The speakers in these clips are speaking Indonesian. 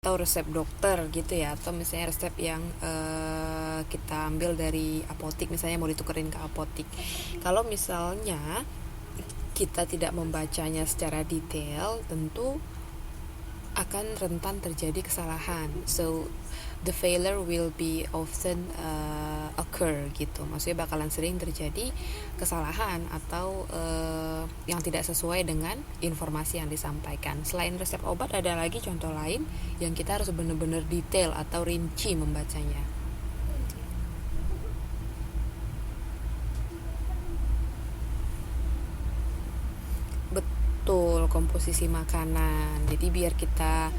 atau resep dokter gitu ya, atau misalnya resep yang kita ambil dari apotik, misalnya mau ditukerin ke apotik. Kalau misalnya kita tidak membacanya secara detail, tentu akan rentan terjadi kesalahan. So the failure will be often occur gitu. Maksudnya bakalan sering terjadi kesalahan atau yang tidak sesuai dengan informasi yang disampaikan. Selain resep obat, ada lagi contoh lain yang kita harus benar-benar detail atau rinci membacanya. Betul, komposisi makanan. Jadi biar kita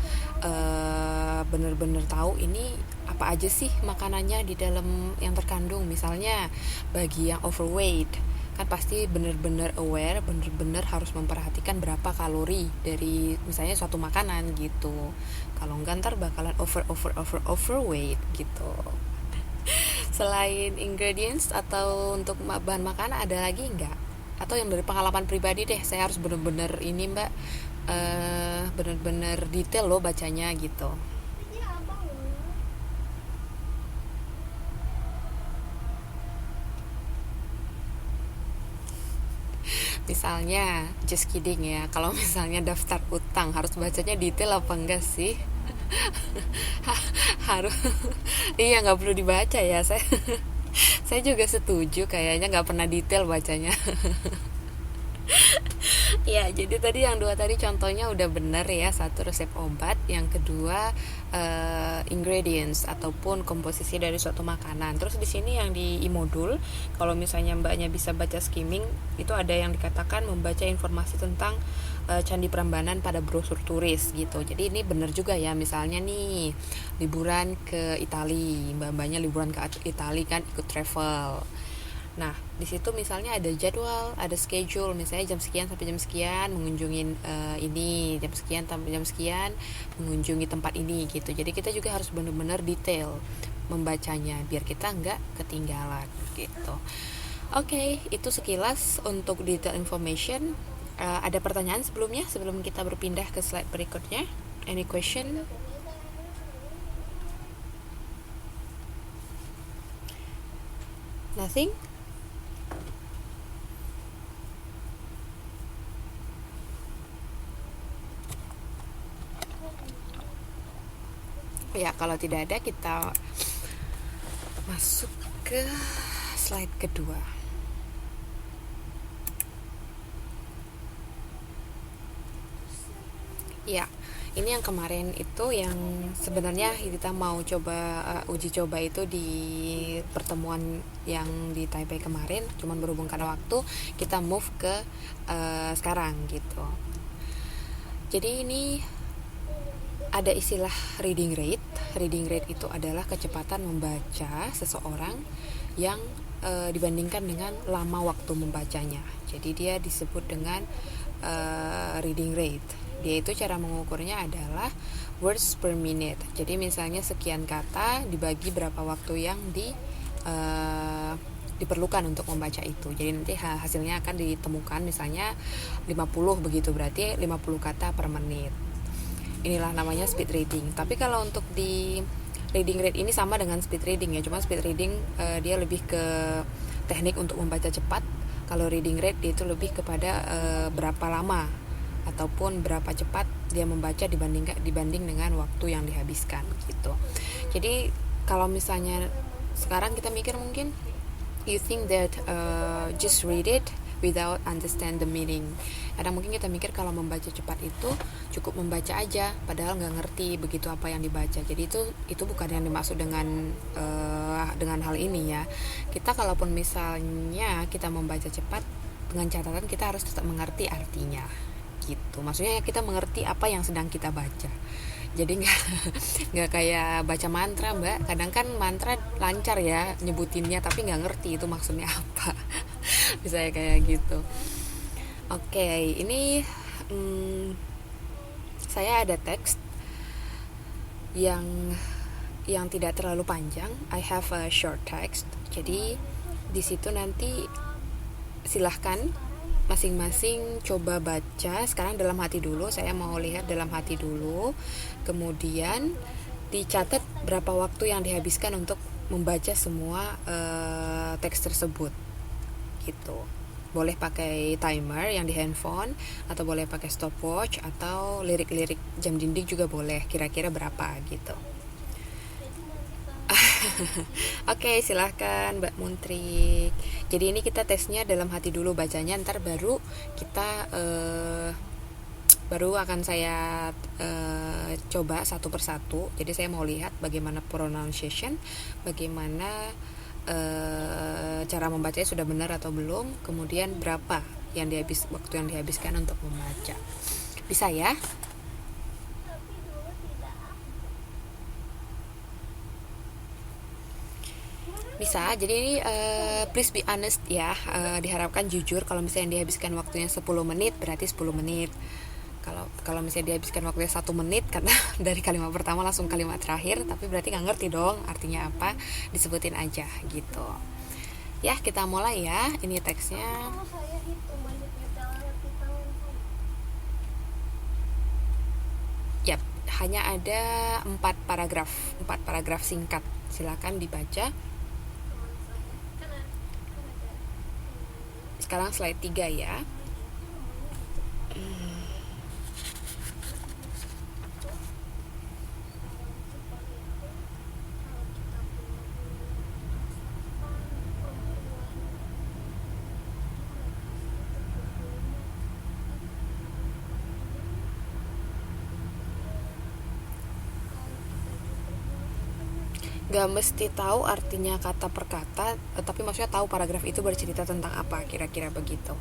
benar-benar tahu ini apa aja sih makanannya di dalam yang terkandung. Misalnya bagi yang overweight, kan pasti benar-benar aware, benar-benar harus memperhatikan berapa kalori dari misalnya suatu makanan gitu. Kalau enggak ntar bakalan overweight gitu. Selain ingredients atau untuk bahan makanan, ada lagi nggak? Atau yang dari pengalaman pribadi deh, saya harus bener-bener ini mbak, bener-bener detail loh bacanya gitu. Misalnya, just kidding ya, kalau misalnya daftar utang harus bacanya detail apa enggak sih? Harus. Iya, nggak perlu dibaca ya, saya juga setuju, kayaknya nggak pernah detail bacanya. Ya, jadi tadi yang dua tadi contohnya udah bener ya, satu resep obat, yang kedua ingredients ataupun komposisi dari suatu makanan. Terus di sini yang di imodul, kalau misalnya mbaknya bisa baca skimming, itu ada yang dikatakan membaca informasi tentang Candi Prambanan pada brosur turis gitu. Jadi ini bener juga ya, misalnya nih liburan ke Itali, mbak-mbaknya liburan ke Itali kan ikut travel. Nah, di situ misalnya ada jadwal, ada schedule, misalnya jam sekian sampai jam sekian mengunjungi ini, jam sekian sampai jam sekian mengunjungi tempat ini gitu. Jadi kita juga harus benar-benar detail membacanya biar kita nggak ketinggalan gitu. Oke, itu sekilas untuk detail information. Ada pertanyaan sebelumnya sebelum kita berpindah ke slide berikutnya? Any question? Nothing? Ya, kalau tidak ada kita masuk ke slide kedua. Ya, ini yang kemarin itu yang sebenarnya kita mau coba uji coba itu di pertemuan yang di Taipei kemarin, cuman berhubung karena waktu kita move ke sekarang gitu. Jadi ini ada istilah reading rate. Reading rate itu adalah kecepatan membaca seseorang yang dibandingkan dengan lama waktu membacanya. Jadi dia disebut dengan reading rate. Dia itu cara mengukurnya adalah words per minute. Jadi misalnya sekian kata dibagi berapa waktu yang diperlukan untuk membaca itu. Jadi nanti hasilnya akan ditemukan misalnya 50 begitu, berarti 50 kata per menit. Inilah namanya speed reading. Tapi kalau untuk di reading rate ini sama dengan speed reading ya, cuma speed reading dia lebih ke teknik untuk membaca cepat. Kalau reading rate dia itu lebih kepada berapa lama ataupun berapa cepat dia membaca dibanding dengan waktu yang dihabiskan gitu. Jadi kalau misalnya sekarang kita mikir mungkin you think that just read it without understand the meaning. Kadang mungkin kita mikir kalau membaca cepat itu cukup membaca aja, padahal nggak ngerti begitu apa yang dibaca. Jadi itu bukan yang dimaksud dengan hal ini ya. Kita kalaupun misalnya kita membaca cepat, dengan catatan kita harus tetap mengerti artinya gitu. Maksudnya kita mengerti apa yang sedang kita baca. Jadi nggak kayak baca mantra mbak. Kadang kan mantra lancar ya nyebutinnya, tapi nggak ngerti itu maksudnya apa. Bisa kayak gitu. Oke, ini saya ada teks yang tidak terlalu panjang. I have a short text. Jadi di situ nanti silahkan masing-masing coba baca sekarang dalam hati dulu. Saya mau lihat dalam hati dulu, kemudian dicatat berapa waktu yang dihabiskan untuk membaca semua teks tersebut gitu. Boleh pakai timer yang di handphone, atau boleh pakai stopwatch, atau lirik-lirik jam dinding juga boleh, kira-kira berapa gitu. Oke, silahkan Mbak Muntrik. Jadi ini kita tesnya dalam hati dulu bacanya, ntar baru kita baru akan saya coba satu persatu. Jadi saya mau lihat bagaimana pronunciation, bagaimana cara membacanya sudah benar atau belum, kemudian berapa waktu yang dihabiskan untuk membaca. Bisa ya? Bisa. Jadi please be honest ya. Diharapkan jujur. Kalau misalnya yang dihabiskan waktunya 10 menit berarti 10 menit. Kalau misalnya dihabiskan waktunya 1 menit karena dari kalimat pertama langsung kalimat terakhir, tapi berarti nggak ngerti dong artinya apa, disebutin aja gitu. Ya, kita mulai ya. Ini teksnya. Yap, hanya ada 4 paragraf singkat. Silakan dibaca. Sekarang slide 3 ya. Gak mesti tahu artinya kata per kata, tapi maksudnya tahu paragraf itu bercerita tentang apa, kira-kira begitu.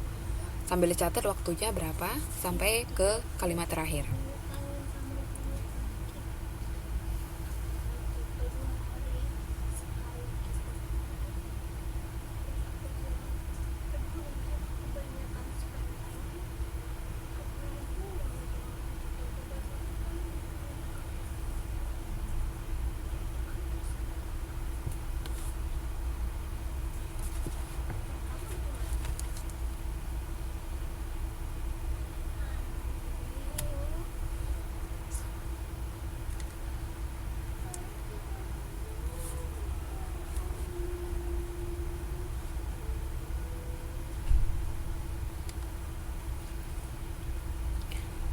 Sambil dicatat waktunya berapa sampai ke kalimat terakhir.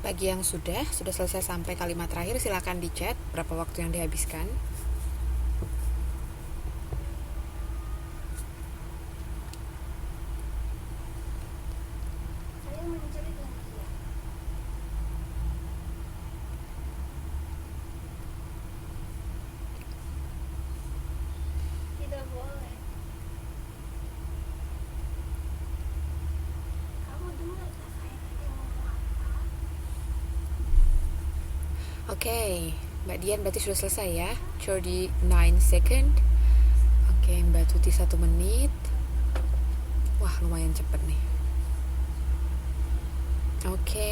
Bagi yang sudah selesai sampai kalimat terakhir, silakan di chat berapa waktu yang dihabiskan. Oke, Mbak Dian berarti sudah selesai ya. 39 second. Oke, Mbak Tuti 1 menit. Wah, lumayan cepet nih. Oke,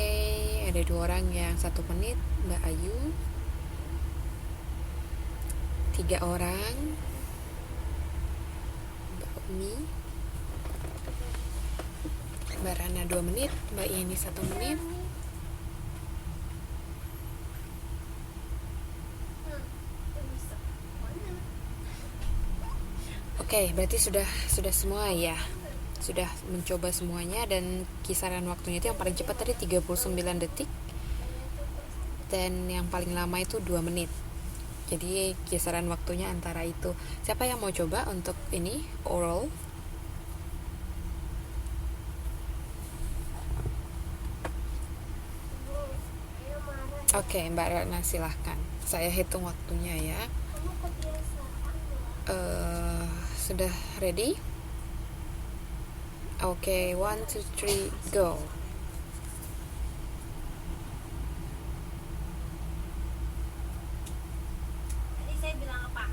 ada 2 orang yang 1 menit. Mbak Ayu 3 orang. Mbak Umi, Mbak Rana 2 menit. Mbak Yeni 1 menit. Oke, berarti sudah semua ya. Sudah mencoba semuanya, dan kisaran waktunya itu yang paling cepat tadi 39 detik dan yang paling lama itu 2 menit. Jadi kisaran waktunya antara itu. Siapa yang mau coba untuk ini oral? Oke, Mbak Ratna silahkan. Saya hitung waktunya ya. Sudah ready? Oke, 1, 2, 3, go. Tadi saya bilang apa?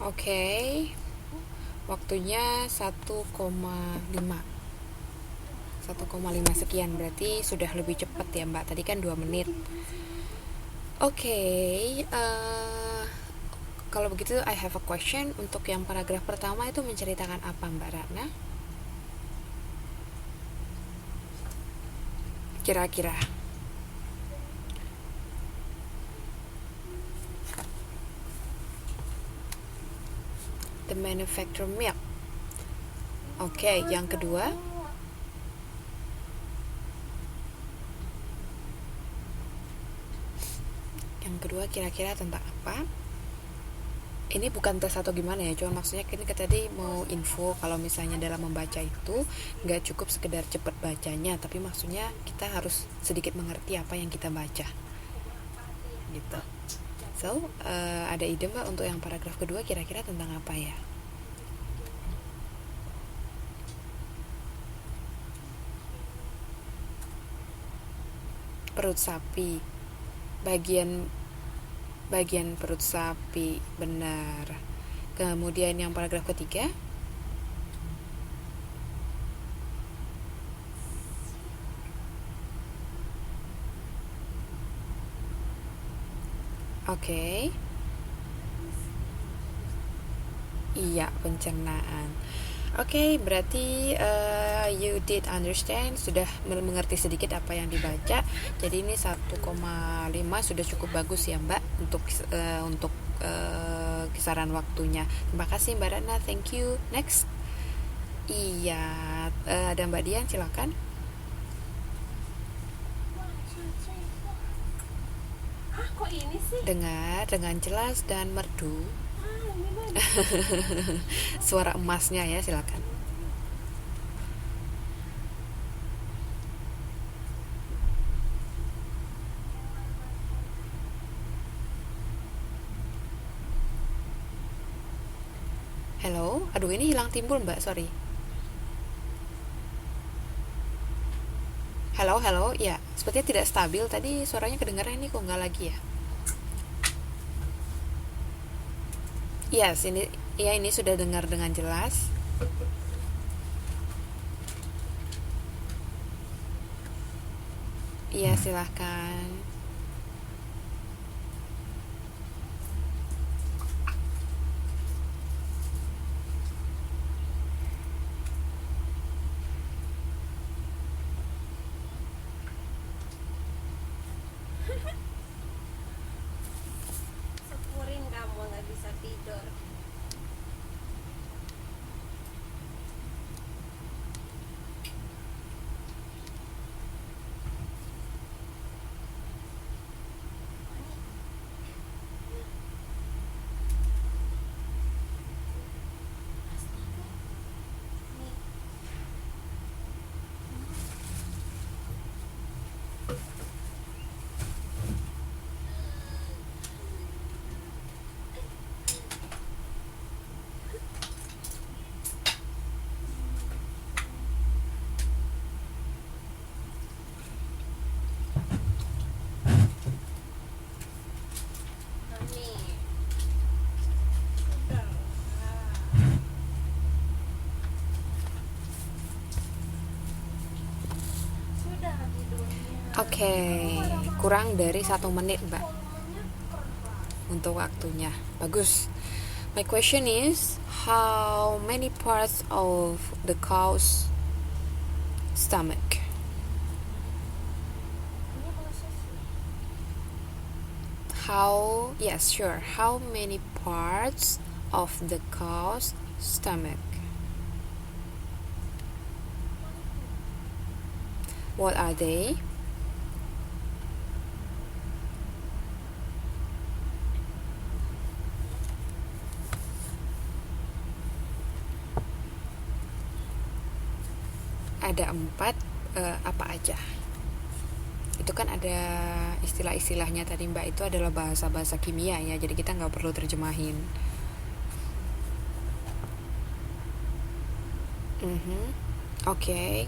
Oke, waktunya 1,5 sekian, berarti sudah lebih cepat ya Mbak, tadi kan 2 menit. Oke, kalau begitu I have a question. Untuk yang paragraf pertama itu menceritakan apa Mbak Ratna? Kira-kira the manufacture milk. Oke, yang kedua kira-kira tentang apa? Ini bukan tes atau gimana ya, cuma maksudnya ini tadi mau info kalau misalnya dalam membaca itu nggak cukup sekedar cepat bacanya, tapi maksudnya kita harus sedikit mengerti apa yang kita baca gitu. So, ada ide Mbak untuk yang paragraf kedua kira-kira tentang apa ya? Perut sapi, bagian perut sapi, benar. Kemudian yang paragraf ketiga, oke. Iya, pencernaan. Oke, berarti you did understand, sudah mengerti sedikit apa yang dibaca. Jadi ini 1,5 sudah cukup bagus ya Mbak untuk kisaran waktunya. Terima kasih Mbak Ratna, thank you. Next. Iya, ada Mbak Dian, silakan. Kok ini sih? Dengar dengan jelas dan merdu. Ini mah Suara emasnya ya, silakan. Hello, aduh ini hilang timbul Mbak, sorry. Halo, ya, sepertinya tidak stabil. Tadi suaranya kedengaran, ini kok nggak lagi ya? Yes, ini sudah dengar dengan jelas. Iya, silahkan. syukurin kamu nggak bisa tidur. Mami, udah lah. Sudah tidurnya. Oke, kurang dari 1 menit Mbak Ngomongnya keras. untuk waktunya. Bagus. My question is, how many parts of the cow's stomach? Ini proses Yes, sure. How many parts of the cow's stomach? What are they? Ada 4, apa aja? Itu kan ada istilah-istilahnya tadi Mbak, itu adalah bahasa-bahasa kimia ya, jadi kita nggak perlu terjemahin. Oke.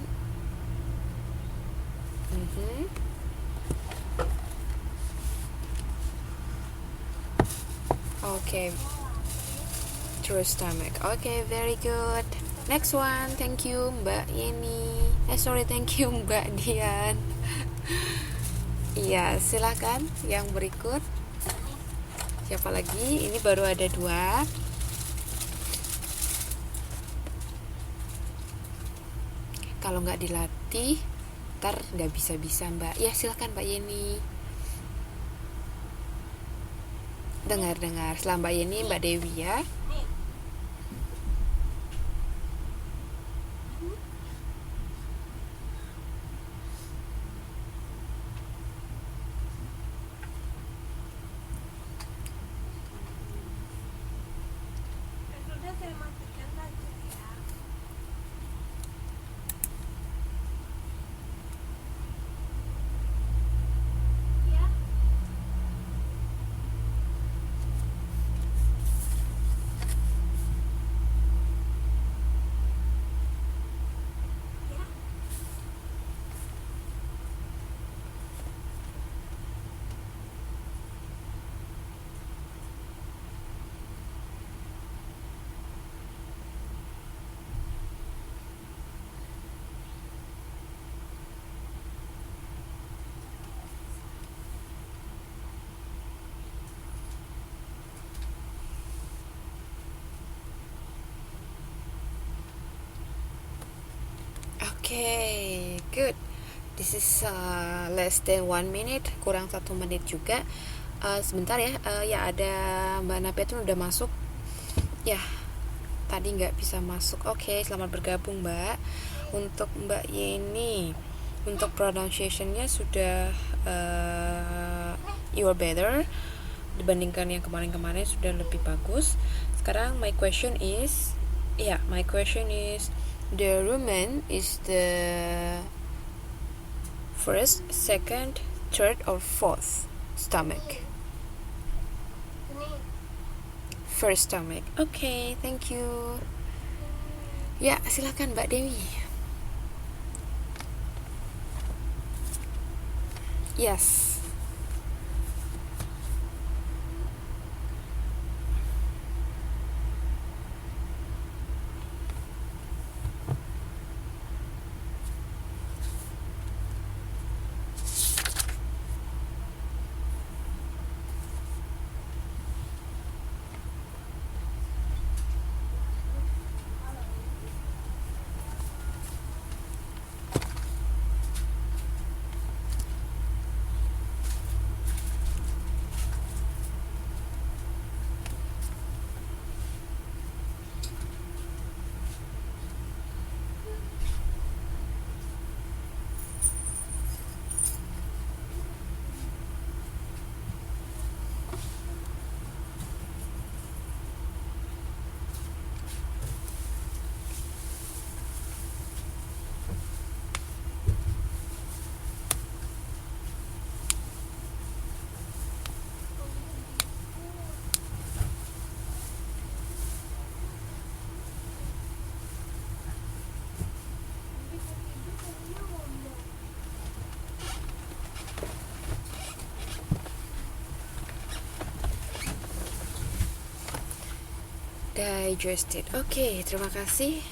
Oke. your stomach. Okay, very good. Next one, thank you Mbak Yeni. Thank you Mbak Dian. Iya, silakan yang berikut. Siapa lagi? Ini baru ada 2. Kalau nggak dilatih, ntar nggak bisa Mbak. Ya silakan Mbak Yeni. Dengar. Setelah Mbak Yeni, Mbak Dewi ya. Sudah saya matikan saja ya. Ya. Ya. Okay, good. This is less than 1 minute, kurang 1 menit juga. Sebentar ya. Ya ada Mbak Napia tuh udah masuk. Ya, tadi nggak bisa masuk. Oke, selamat bergabung Mbak. Untuk Mbak Yeni, untuk pronunciation-nya sudah you are better dibandingkan yang kemarin-kemarin, sudah lebih bagus. Sekarang my question is the rumen is the first, second, third, or fourth stomach? Ini First stomach. Okay, thank you. Ya, silakan Mbak Dewi. Yes. Digested. Oke, terima kasih.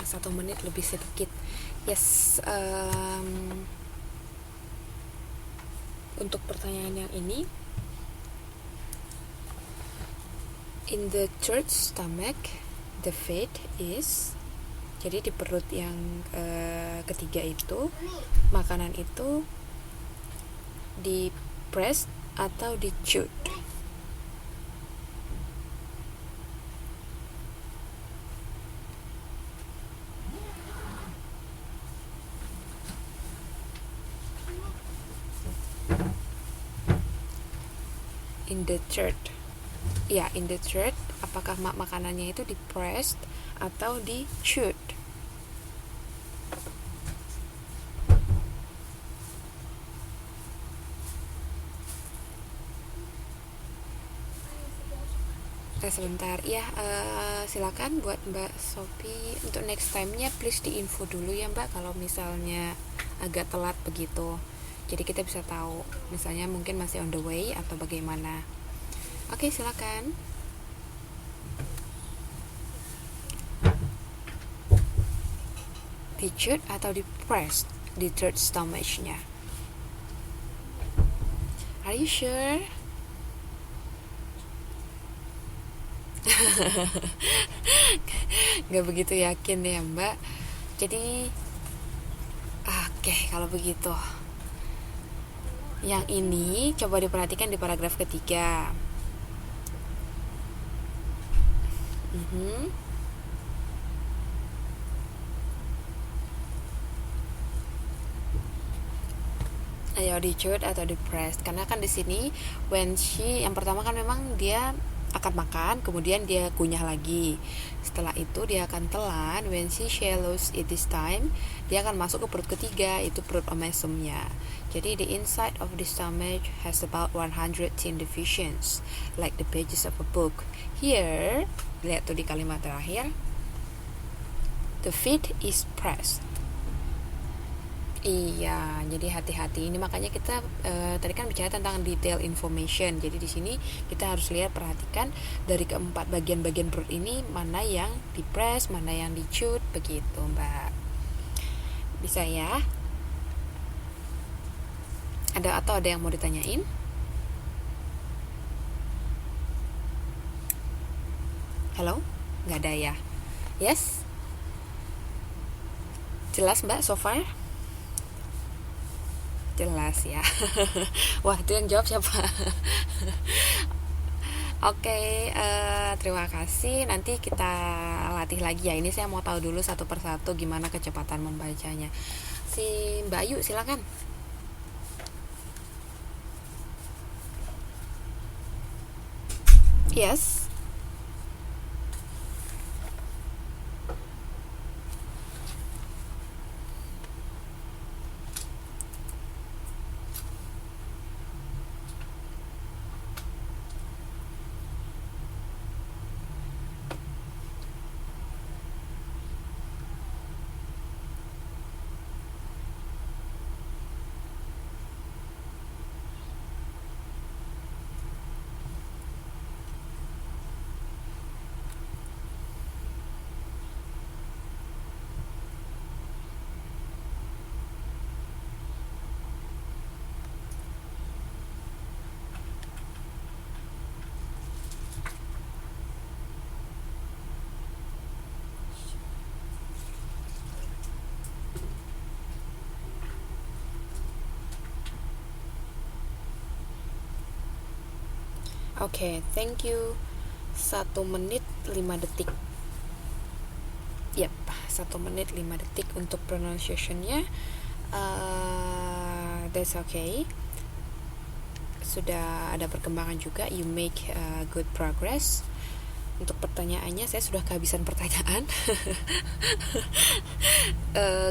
1 menit lebih sedikit. Yes. Untuk pertanyaan yang ini, in the third stomach, the fat is. Jadi di perut yang ketiga itu, makanan itu di press atau di chewed. In the third, apakah makanannya itu di pressed atau di chewed? Sebentar ya. Silakan buat Mbak Sophie, untuk next time-nya please diinfo dulu ya Mbak, kalau misalnya agak telat begitu, jadi kita bisa tahu misalnya mungkin masih on the way atau bagaimana. Oke, silakan. Di-chewed atau di-pressed di third stomach-nya? Are you sure? Gak begitu yakin ya Mbak. Jadi oke, kalau begitu yang ini coba diperhatikan di paragraf ketiga. Ayo di-chewed atau di-pressed, karena kan di sini when she, yang pertama kan memang dia akan makan, kemudian dia kunyah lagi. Setelah itu dia akan telan. When she swallows it this time, dia akan masuk ke perut ketiga, itu perut omesomnya. Jadi the inside of the stomach has about 110 divisions, like the pages of a book. Here, lihat tuh di kalimat terakhir, the feet is pressed. Iya, jadi hati-hati. Ini makanya kita tadi kan bicara tentang detail information. Jadi di sini kita harus lihat, perhatikan dari keempat bagian-bagian perut ini mana yang di-press, mana yang di-chewed, begitu, Mbak. Bisa ya? Ada yang mau ditanyain? Halo? Nggak ada ya? Yes? Jelas, Mbak, so far? Jelas ya. Wah, itu yang jawab siapa? Oke, terima kasih. Nanti kita latih lagi ya. Ini saya mau tahu dulu satu persatu gimana kecepatan membacanya. Si Mbak Ayu, silakan. Yes. Oke, thank you. 1 menit 5 detik. Yep, 1 menit 5 detik untuk pronunciation-nya. That's okay. Sudah ada perkembangan juga. You make good progress. Untuk pertanyaannya saya sudah kehabisan pertanyaan.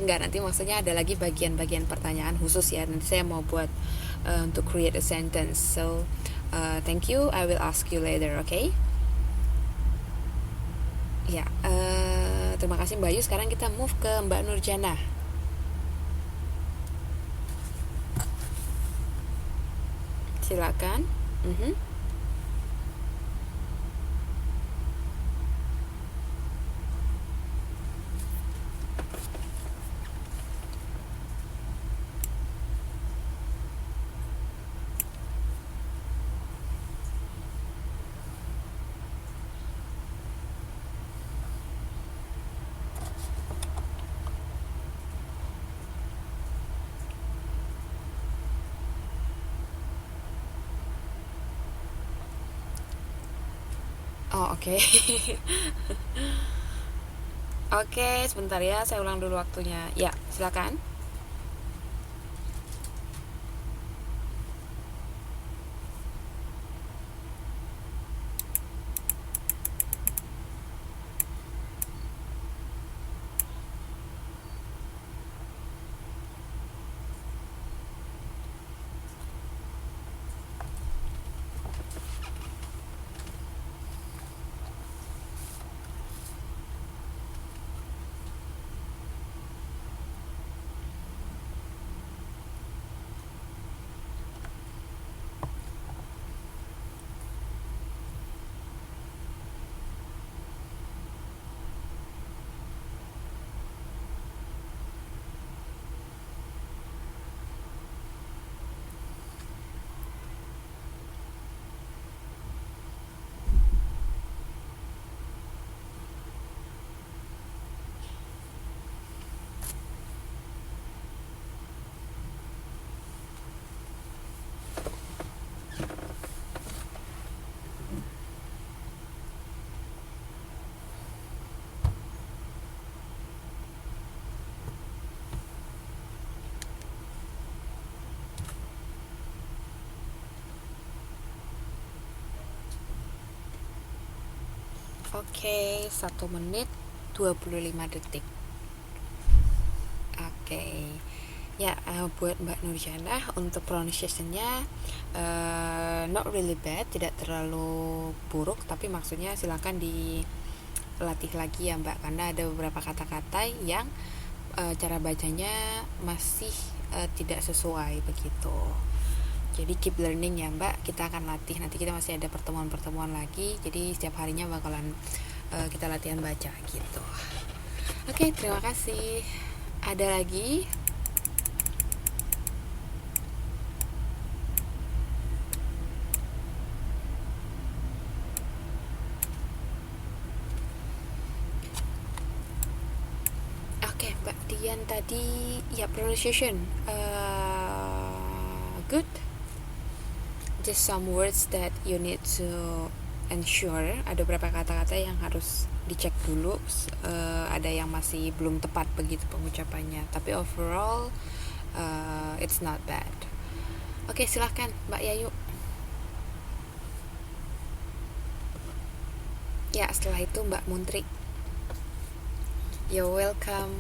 Enggak, nanti maksudnya ada lagi bagian-bagian pertanyaan khusus ya. Nanti saya mau buat untuk create a sentence. So thank you. I will ask you later, okay? Ya, terima kasih Mbak Ayu. Sekarang kita move ke Mbak Nurjana. Silakan. Oh, oke. Oke, sebentar ya, saya ulang dulu waktunya. Ya, silakan. Oke, 1 menit 25 detik. Oke. Ya, buat Mbak Nurjana untuk pronunciation-nya not really bad, tidak terlalu buruk, tapi maksudnya silakan dilatih lagi ya Mbak, karena ada beberapa kata-kata yang cara bacanya masih tidak sesuai begitu. Jadi keep learning ya Mbak, kita akan latih, nanti kita masih ada pertemuan-pertemuan lagi, jadi setiap harinya bakalan kita latihan baca gitu. Oke, terima kasih. Ada lagi? Oke, Mbak Dian tadi ya pronunciation good. Just some words that you need to ensure. Ada beberapa kata-kata yang harus dicek dulu. Ada yang masih belum tepat begitu pengucapannya. Tapi overall it's not bad. Oke, silahkan Mbak Yayu. Ya, setelah itu Mbak Muntri. You're welcome.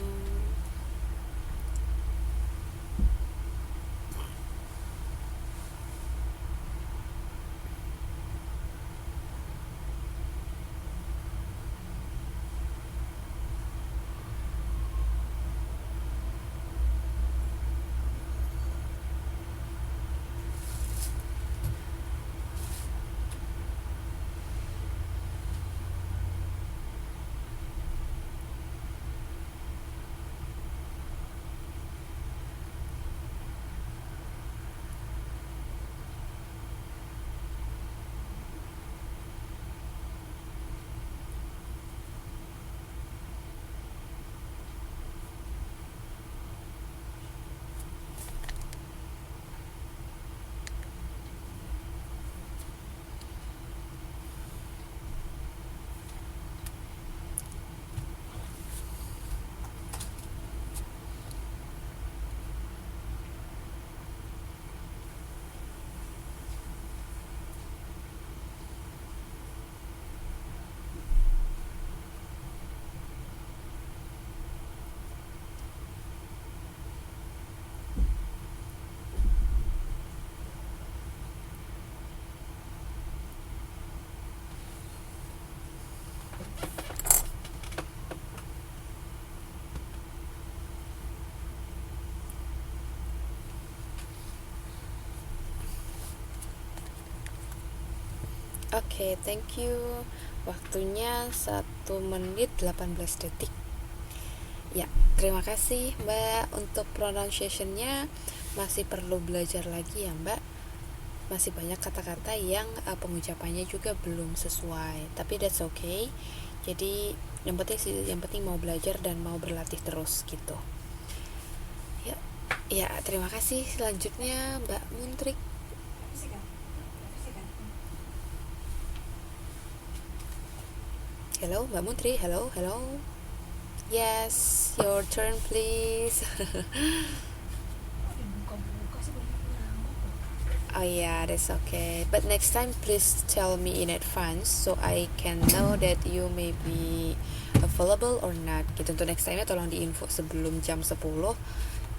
Oke, thank you. Waktunya 1 menit 18 detik. Ya, terima kasih Mbak. Untuk pronunciation-nya masih perlu belajar lagi ya Mbak. Masih banyak kata-kata yang pengucapannya juga belum sesuai. Tapi that's okay. Jadi yang penting mau belajar dan mau berlatih terus gitu. Ya, terima kasih. Selanjutnya Mbak Muntrik. Hello, Mbak Muntri. Hello. Yes, your turn please. Oh yeah, that's okay. But next time please tell me in advance so I can know that you may be available or not. Gitu, untuk next time-nya tolong diinfo sebelum jam 10.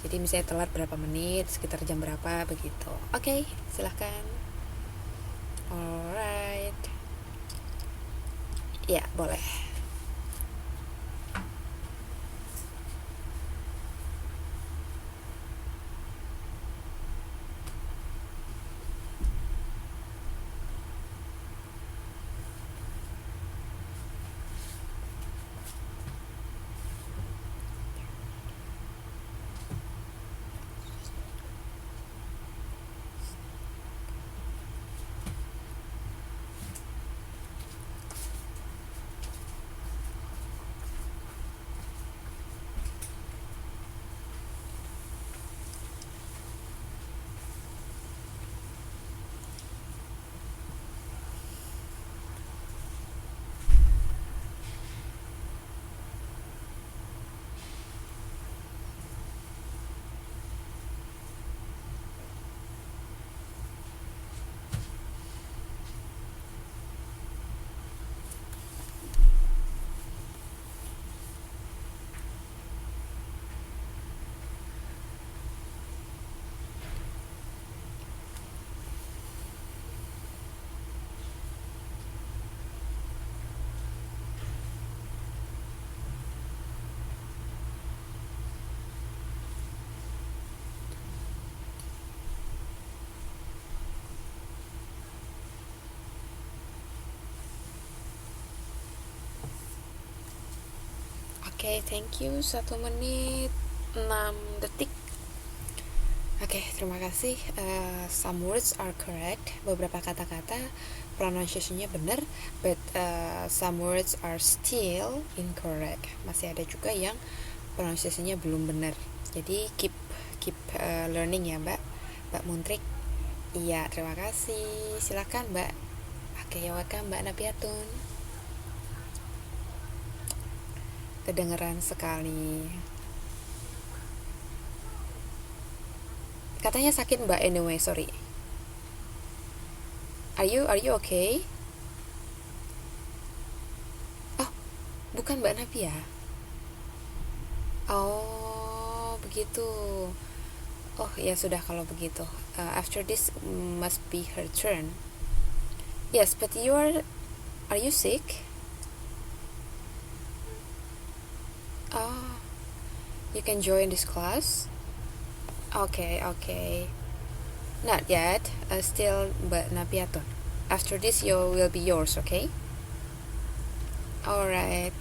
Jadi misalnya telat berapa menit, sekitar jam berapa begitu. Oke, silahkan. Alright. Ya, boleh. Oke, thank you. 1 menit 6 detik. Oke, terima kasih. Some words are correct. Beberapa kata-kata pronunciation-nya benar, but some words are still incorrect. Masih ada juga yang pronunciation-nya belum benar. Jadi keep learning ya, Mbak Muntrik. Iya, terima kasih. Silakan, Mbak. Oke, ya welcome Mbak Napiatun. Kedengeran sekali. Katanya sakit Mbak, anyway, sorry. Are you okay? Oh, bukan Mbak Napi ya? Oh, begitu. Oh, ya sudah kalau begitu. After this must be her turn. Yes, but are you sick? Oh, you can join this class? Okay. Not yet. Still Mbak Napiaton. After this, you will be yours, okay? Alright.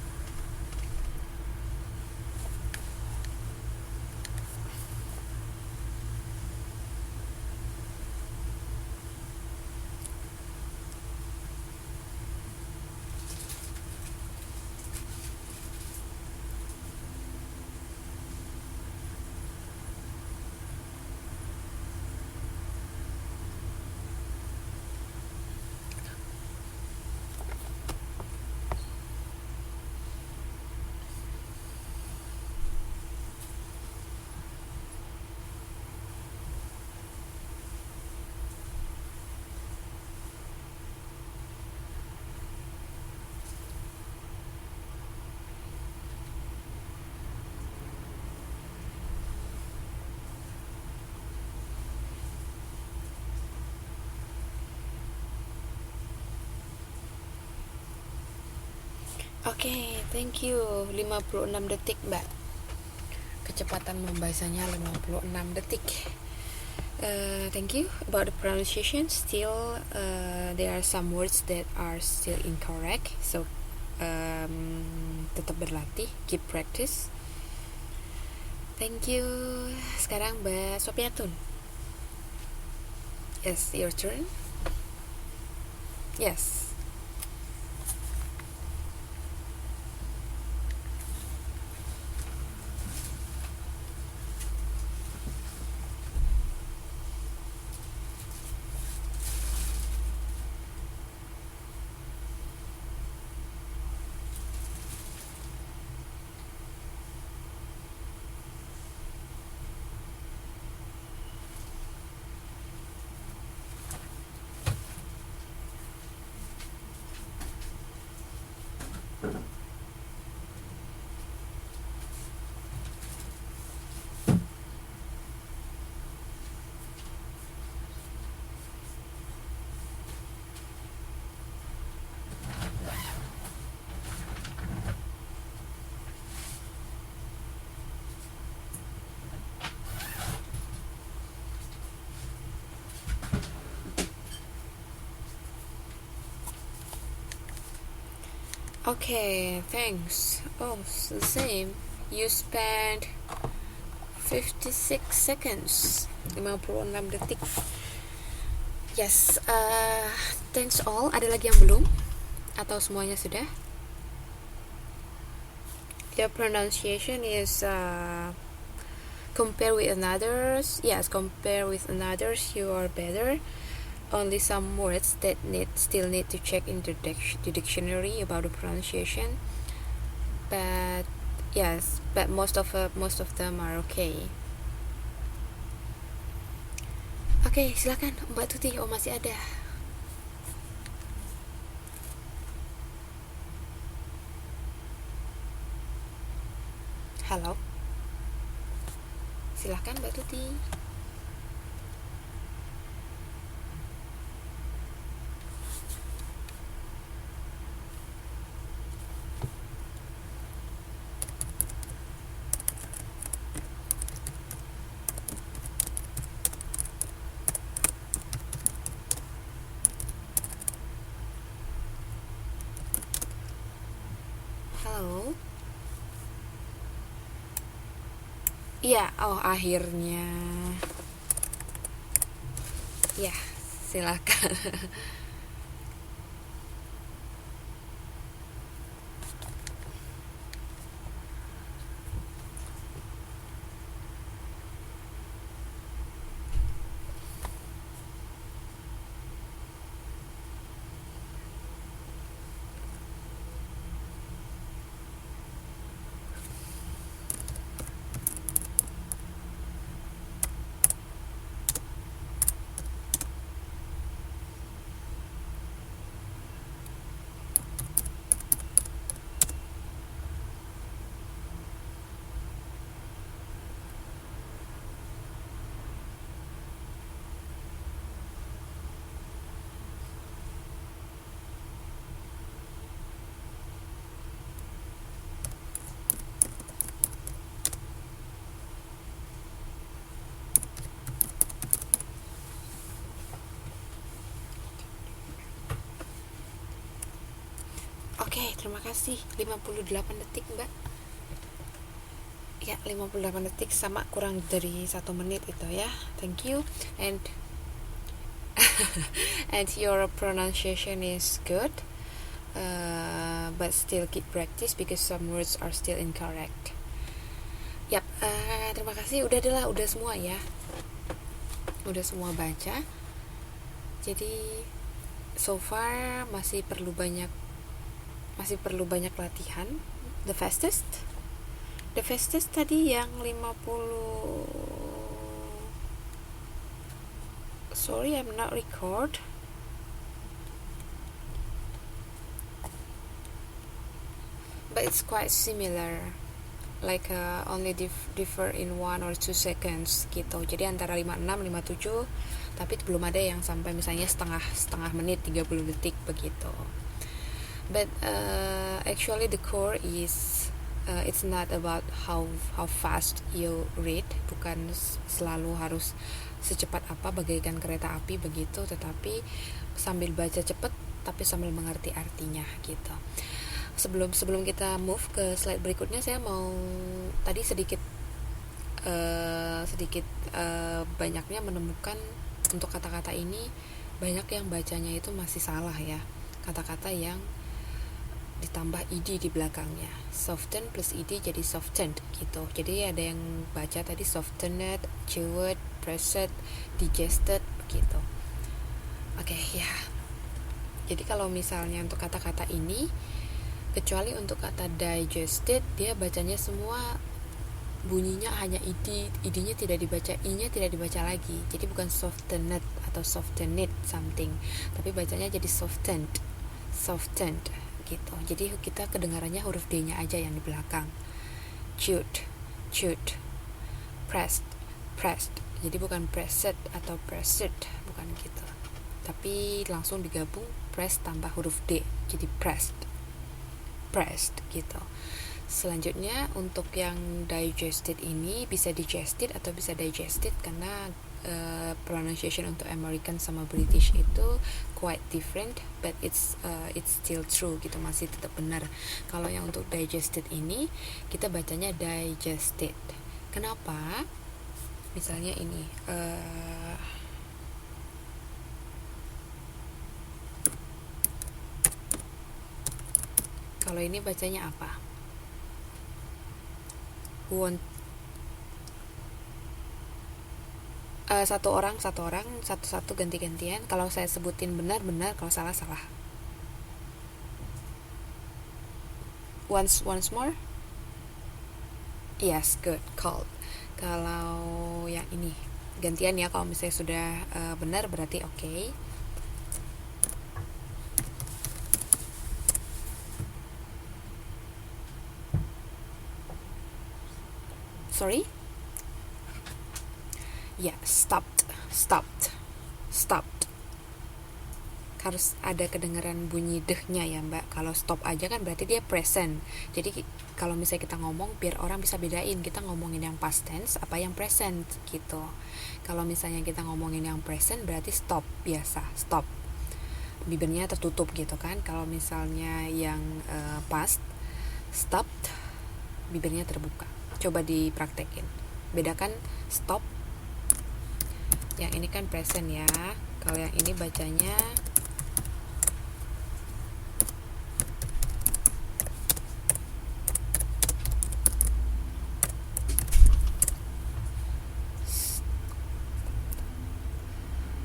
Oke, thank you. 56 detik, Mbak. Kecepatan membacanya 56 detik. Thank you. About the pronunciation, still there are some words that are still incorrect. So tetap berlatih, keep practice. Thank you. Sekarang Mbak Sopiatun. Yes, your turn. Yes. Okay, thanks. Oh, it's the same. You spent 56 seconds. 56 detik. Yes, thanks all. Ada lagi yang belum? Atau semuanya sudah? Your pronunciation is compare with others. Yes, compare with others. You are better. Only some words that still need to check in the dictionary about the pronunciation. But yes, but most of them are okay. Oke, silakan Mbak Tuti. Oh, masih ada. Halo. Silakan Mbak Tuti. Halo. Iya, oh akhirnya. Ya, silakan. Oke, terima kasih. 58 detik, Mbak. Ya, 58 detik sama kurang dari 1 menit itu ya. Thank you. And and your pronunciation is good. But still keep practice because some words are still incorrect. Yap, terima kasih. Udah semua ya. Udah semua baca. Jadi so far masih perlu banyak latihan. The fastest tadi yang 50. Sorry, I'm not record. But it's quite similar. Like only differ in 1 or 2 seconds gitu. Jadi antara 56, 57, tapi belum ada yang sampai misalnya setengah menit, 30 detik begitu. But actually the core is it's not about how fast you read, bukan selalu harus secepat apa bagaikan kereta api begitu, tetapi sambil baca cepat tapi sambil mengerti artinya gitu. Sebelum kita move ke slide berikutnya, saya mau tadi sedikit banyaknya menemukan untuk kata-kata ini banyak yang bacanya itu masih salah ya, kata-kata yang ditambah ed di belakangnya. Soften plus ed jadi softened gitu. Jadi ada yang baca tadi softened, chewed, pressed, digested begitu. Oke, ya. Jadi kalau misalnya untuk kata-kata ini, kecuali untuk kata digested, dia bacanya semua bunyinya hanya id-nya tidak dibaca, i-nya tidak dibaca lagi. Jadi bukan softened atau softened something, tapi bacanya jadi softened gitu. Jadi kita kedengarannya huruf D-nya aja yang di belakang. Chewed, pressed. Jadi bukan pressed atau pressed, bukan gitu. Tapi langsung digabung press tambah huruf D, jadi pressed gitu. Selanjutnya untuk yang digested ini bisa digested atau bisa digested karena pronunciation untuk American sama British itu quite different, but it's still true gitu, masih tetap benar. Kalau yang untuk digested ini kita bacanya digested. Kenapa? Misalnya ini kalau ini bacanya apa? Satu orang satu ganti-gantian. Kalau saya sebutin benar, kalau salah. Once more. Yes, good, called. Kalau yang ini gantian ya, kalau misalnya sudah benar berarti okay. Sorry? Ya, stopped. Harus ada kedengaran bunyi deh-nya ya Mbak. Kalau stop aja kan berarti dia present. Jadi kalau misalnya kita ngomong, biar orang bisa bedain kita ngomongin yang past tense apa yang present gitu. Kalau misalnya kita ngomongin yang present berarti stop, biasa stop, bibirnya tertutup gitu kan. Kalau misalnya yang past, stopped, bibirnya terbuka. Coba dipraktekin. bedakan stop. Yang ini kan present ya. Kalau yang ini bacanya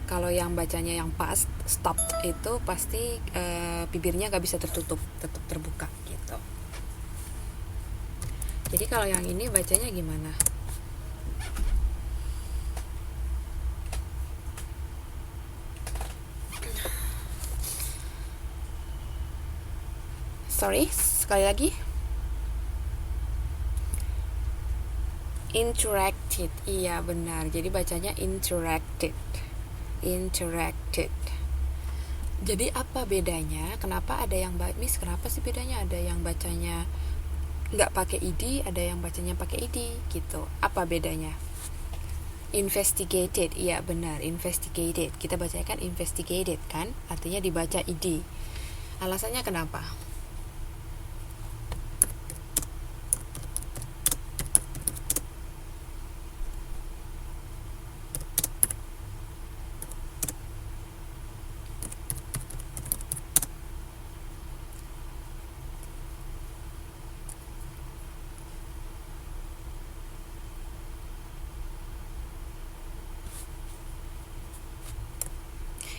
kalau yang bacanya yang past stop itu pasti bibirnya nggak bisa tertutup, tetap terbuka gitu. Jadi kalau yang ini bacanya gimana? Sorry, sekali lagi. Interacted, iya benar. Jadi bacanya interacted. Interacted. Jadi apa bedanya? Kenapa ada yang Miss? Kenapa sih bedanya? Ada yang bacanya nggak pakai id, ada yang bacanya pakai id gitu. Apa bedanya? Investigated, iya benar. Investigated. Kita bacanya kan investigated kan? Artinya dibaca id. Alasannya kenapa?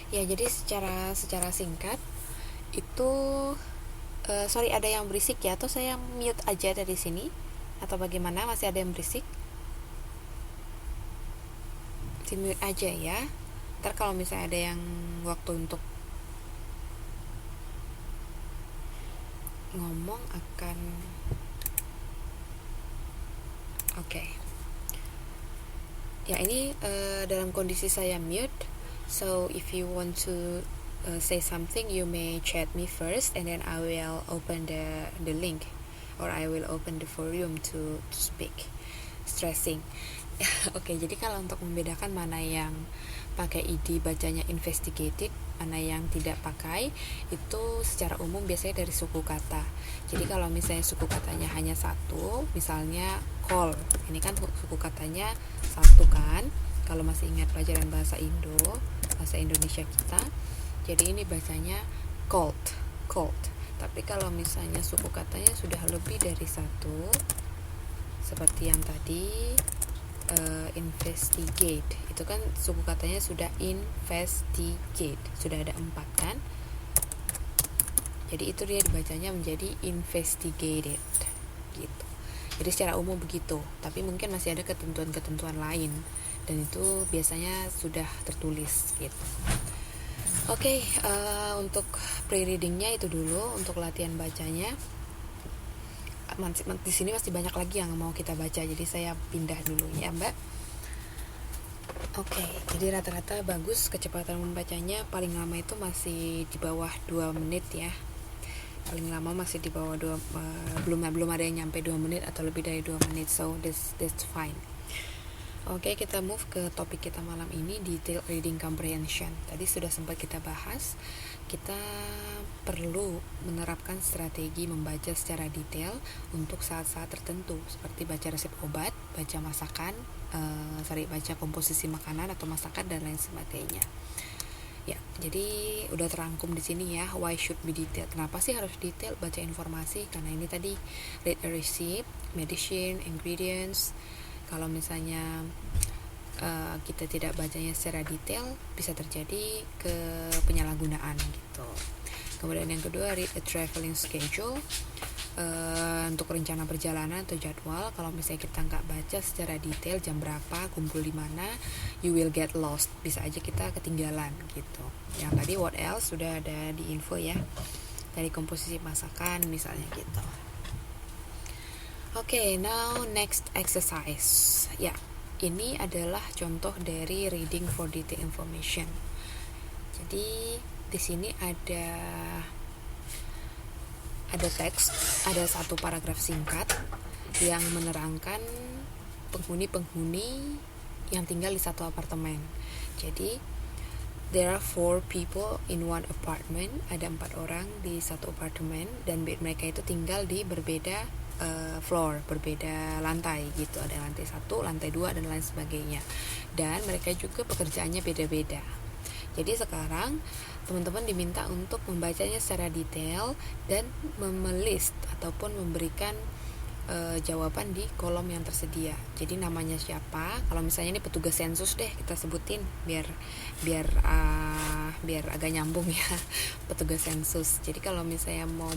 Ya, jadi secara singkat itu sorry, ada yang berisik ya, atau saya mute aja dari sini atau bagaimana? Masih ada yang berisik? Di mute aja ya. Ntar kalau misalnya ada yang waktu untuk ngomong akan oke. Ya, ini dalam kondisi saya mute. So if you want to say something, you may chat me first, and then I will open the link, or I will open the forum to speak. Stressing. Oke, jadi kalau untuk membedakan mana yang pakai id bacanya investigated, mana yang tidak pakai, itu secara umum biasanya dari suku kata. Jadi kalau misalnya suku katanya hanya satu, misalnya call, ini kan suku katanya satu kan. Kalau masih ingat pelajaran bahasa Indonesia kita, jadi ini bacanya called. Tapi kalau misalnya suku katanya sudah lebih dari satu, seperti yang tadi investigate, itu kan suku katanya sudah investigate, sudah ada 4 kan. Jadi itu dia dibacanya menjadi investigated gitu. Jadi secara umum begitu, tapi mungkin masih ada ketentuan-ketentuan lain, dan itu biasanya sudah tertulis gitu. Oke, untuk pre-readingnya itu dulu, untuk latihan bacanya. Di sini masih banyak lagi yang mau kita baca, jadi saya pindah dulu ya Mbak. Oke, jadi rata-rata bagus kecepatan membacanya, paling lama itu masih di bawah 2 menit ya. Paling lama masih di bawah belum ada yang nyampe 2 menit atau lebih dari 2 menit, so that's fine. Oke, kita move ke topik kita malam ini, detail reading comprehension. Tadi sudah sempat kita bahas, kita perlu menerapkan strategi membaca secara detail untuk saat-saat tertentu, seperti baca resep obat, baca masakan, baca komposisi makanan atau masakan dan lain sebagainya. Ya, jadi udah terangkum di sini ya, why should be detailed. Kenapa sih harus detail baca informasi? Karena ini tadi read a receipt, medicine, ingredients. Kalau misalnya kita tidak bacanya secara detail, bisa terjadi ke penyalahgunaan gitu. Kemudian yang kedua, read a traveling schedule, untuk rencana perjalanan atau jadwal. Kalau misalnya kita nggak baca secara detail jam berapa, kumpul di mana, you will get lost, bisa aja kita ketinggalan gitu. Yang tadi what else sudah ada di info ya, dari komposisi masakan misalnya gitu. Oke, now next exercise. Ya, ini adalah contoh dari reading for detailed information. Jadi di sini ada teks, ada satu paragraf singkat yang menerangkan penghuni-penghuni yang tinggal di satu apartemen. Jadi there are 4 people in one apartment, ada 4 orang di satu apartemen, dan mereka itu tinggal di berbeda floor, berbeda lantai gitu. Ada lantai 1, lantai 2 dan lain sebagainya. Dan mereka juga pekerjaannya beda-beda. Jadi sekarang teman-teman diminta untuk membacanya secara detail dan memelist ataupun memberikan jawaban di kolom yang tersedia. Jadi namanya siapa? Kalau misalnya ini petugas sensus deh kita sebutin biar agak nyambung ya. Petugas sensus. Jadi kalau misalnya mau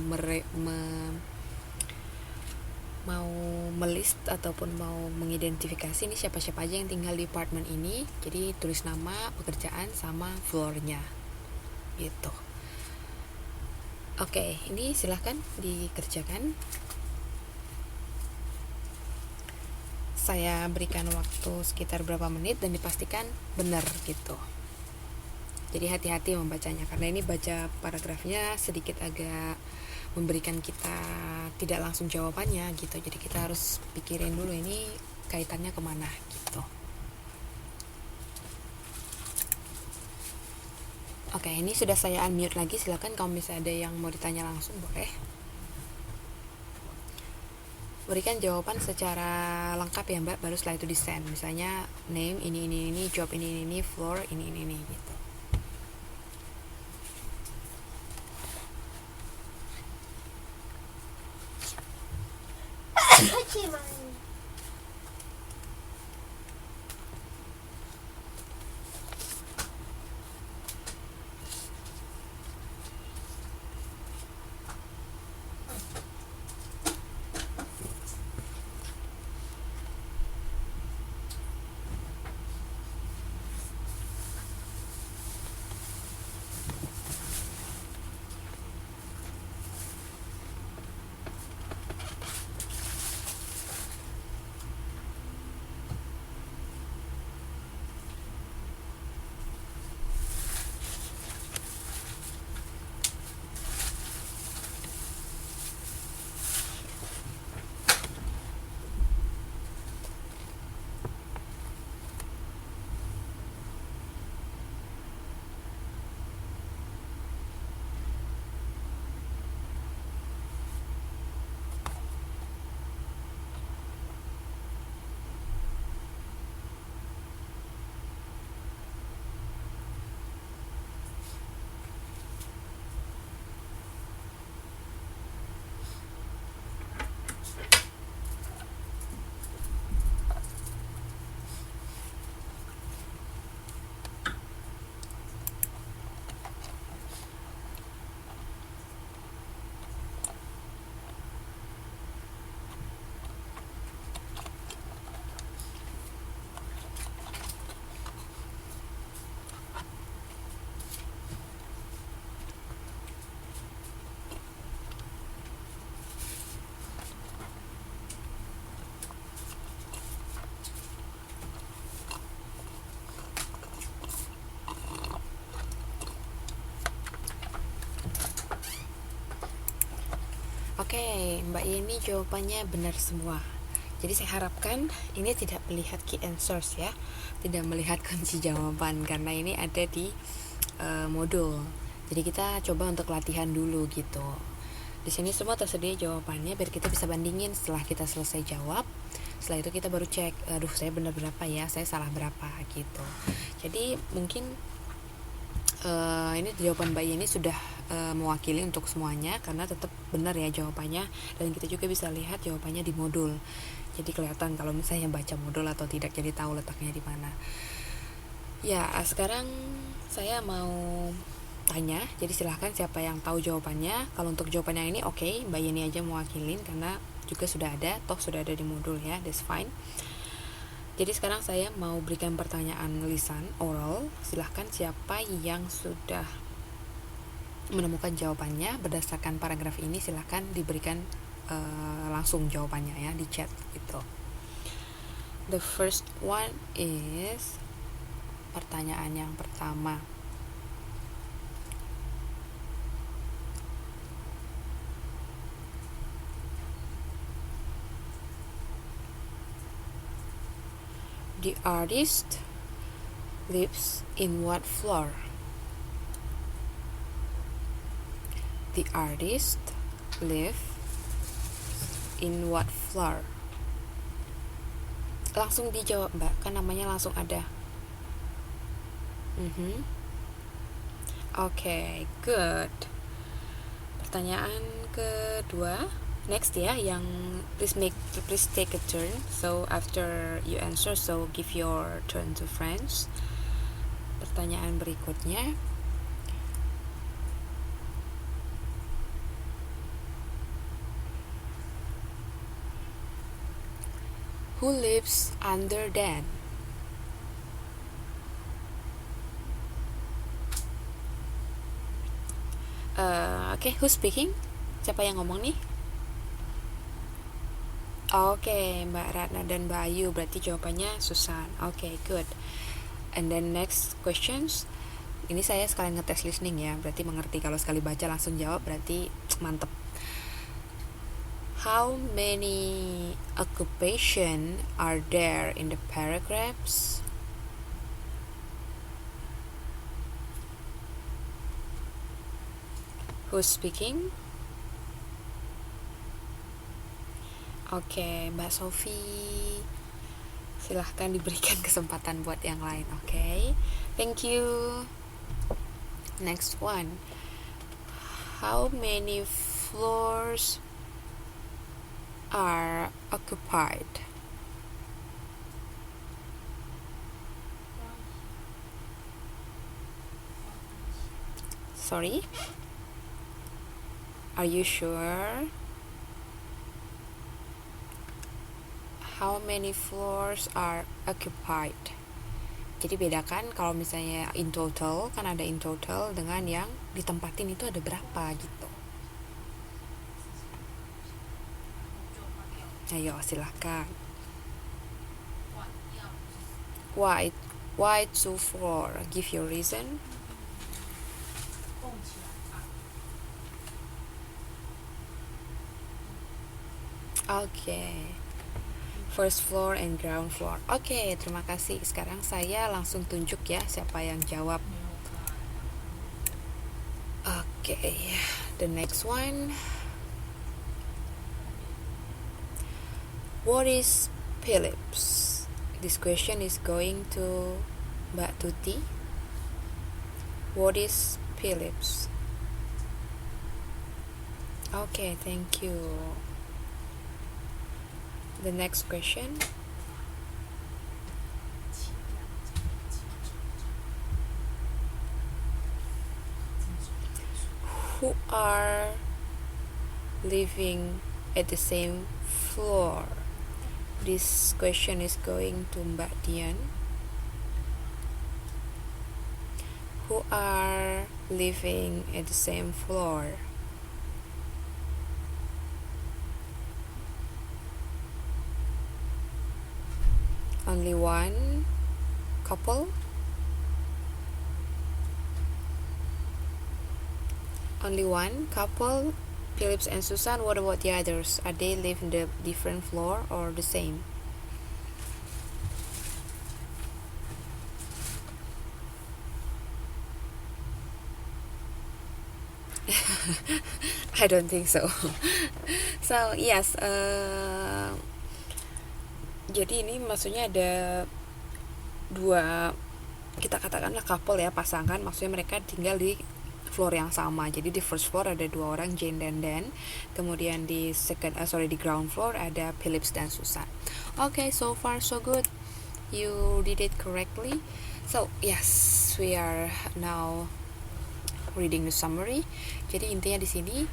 melist ataupun mau mengidentifikasi ini siapa-siapa aja yang tinggal di apartemen ini, jadi tulis nama, pekerjaan sama floornya gitu. Oke, ini silahkan dikerjakan. Saya berikan waktu sekitar berapa menit dan dipastikan benar gitu. Jadi hati-hati membacanya karena ini baca paragrafnya sedikit agak memberikan kita tidak langsung jawabannya gitu. Jadi kita harus pikirin dulu ini kaitannya kemana gitu. Oke, ini sudah saya unmute lagi. Silakan kalau misalnya ada yang mau ditanya langsung boleh. Berikan jawaban secara lengkap ya Mbak, baru setelah itu di send. Misalnya name ini, job ini, floor ini gitu. Oke, Mbak Yeni jawabannya benar semua. Jadi saya harapkan ini tidak melihat key answers ya, tidak melihat kunci jawaban karena ini ada di modul. Jadi kita coba untuk latihan dulu gitu. Di sini semua tersedia jawabannya biar kita bisa bandingin setelah kita selesai jawab. Setelah itu kita baru cek, aduh saya benar berapa ya, saya salah berapa gitu. Jadi mungkin ini jawaban Mbak Yeni sudah mewakili untuk semuanya karena tetap benar ya jawabannya, dan kita juga bisa lihat jawabannya di modul. Jadi kelihatan kalau misalnya baca modul atau tidak, jadi tahu letaknya di mana. Ya, sekarang saya mau tanya, jadi silahkan siapa yang tahu jawabannya. Kalau untuk jawaban yang ini oke, Mbak Yeni aja mewakilin karena juga sudah ada, sudah ada di modul ya, that's fine. Jadi sekarang saya mau berikan pertanyaan lisan, oral. Silahkan siapa yang sudah menemukan jawabannya berdasarkan paragraf ini, silahkan diberikan langsung jawabannya ya di chat gitu. The first one is pertanyaan yang pertama. The artist lives in what floor? The artist lives in what floor? Langsung dijawab Mbak, kan namanya langsung ada. Oke, good. Pertanyaan kedua, next ya, yang please take a turn. So after you answer, so give your turn to friends. Pertanyaan berikutnya, who lives under Dan? Oke, who's speaking? Siapa yang ngomong nih? Oke, Mbak Ratna dan Mbak Ayu, berarti jawabannya Susan. Oke, good. And then next questions. Ini saya sekalian ngetes listening ya, berarti mengerti. Kalau sekali baca langsung jawab berarti mantep. How many occupation are there in the paragraphs? Who's speaking? Oke, Mbak Sofi, silahkan diberikan kesempatan buat yang lain. Oke, thank you. Next one. How many floors are occupied? Sorry? Are you sure? How many floors are occupied? Jadi bedakan kalau misalnya in total, kan ada in total dengan yang ditempatin itu ada berapa gitu. Ayo silahkan. Why 2 floor? Give your reason. Okay. First floor and ground floor. Oke, terima kasih. Sekarang saya langsung tunjuk ya siapa yang jawab. Oke, the next one. What is Philips? This question is going to Mbak Tuti. What is Philips? Okay, thank you. The next question. Who are living at the same floor? This question is going to Mbak Dian. Who are living at the same floor? Only one couple? Only one couple, Philips and Susan. What about the others? Are they live in the different floor or the same? I don't think so. So yes, jadi ini maksudnya ada dua, kita katakanlah couple ya, pasangan, maksudnya mereka tinggal di floor yang sama. Jadi di first floor ada dua orang, Jane dan Dan. Kemudian di di ground floor ada Philips dan Susan. Okay, so far so good. You did it correctly. So yes, we are now reading the summary. Jadi intinya di sini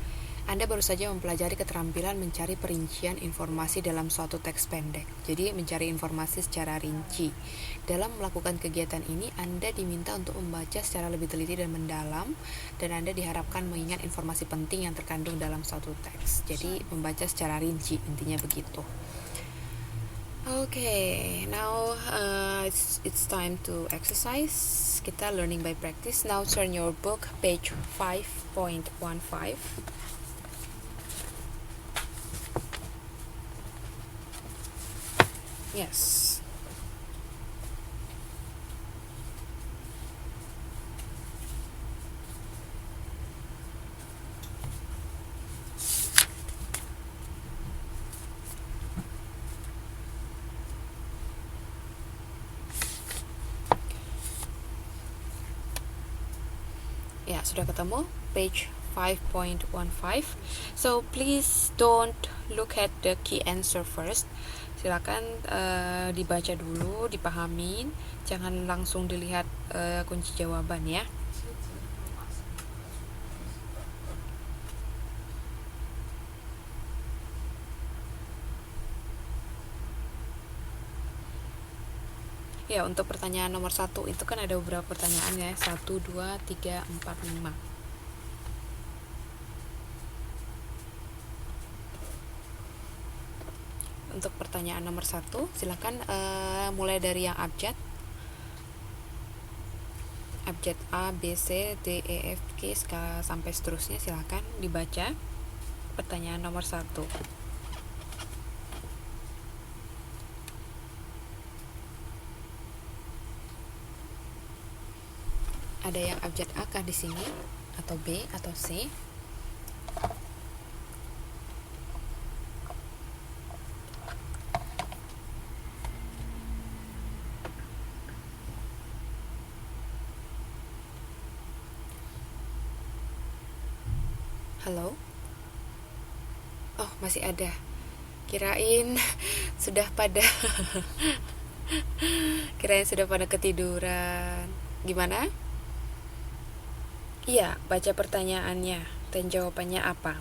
Anda baru saja mempelajari keterampilan mencari perincian informasi dalam suatu teks pendek. Jadi mencari informasi secara rinci. Dalam melakukan kegiatan ini, Anda diminta untuk membaca secara lebih teliti dan mendalam, dan Anda diharapkan mengingat informasi penting yang terkandung dalam suatu teks. Jadi membaca secara rinci, intinya begitu. Okay, now it's time to exercise. Kita learning by practice. Now turn your book page 5.15. Yes. Ya, sudah ketemu page 5.15. So please don't look at the key answer first. Silakan dibaca dulu, dipahamin, jangan langsung dilihat kunci jawaban ya. Ya, untuk pertanyaan nomor 1 itu kan ada beberapa pertanyaan ya. 1, 2, 3, 4, 5. Untuk pertanyaan nomor 1, silakan mulai dari yang abjad. Abjad A, B, C, D, E, F, G sampai seterusnya, silakan dibaca. Pertanyaan nomor 1. Ada yang abjad A kah di sini, atau B atau C? Halo? Oh, masih ada. Kirain sudah pada kirain sudah pada ketiduran. Gimana? Iya, baca pertanyaannya dan jawabannya apa.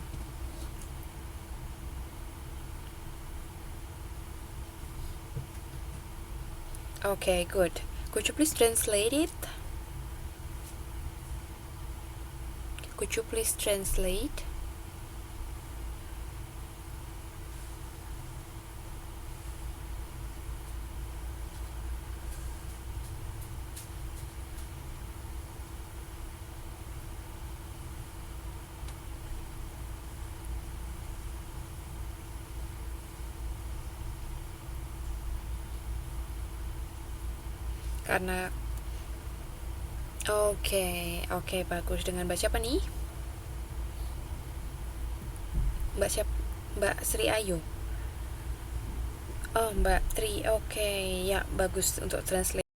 Okay, good. Could you please translate it? Could you please translate? Karena Oke, bagus. Dengan baca apa nih? Mbak Sri Ayu. Oh, Mbak Tri. Oke, ya bagus untuk translate.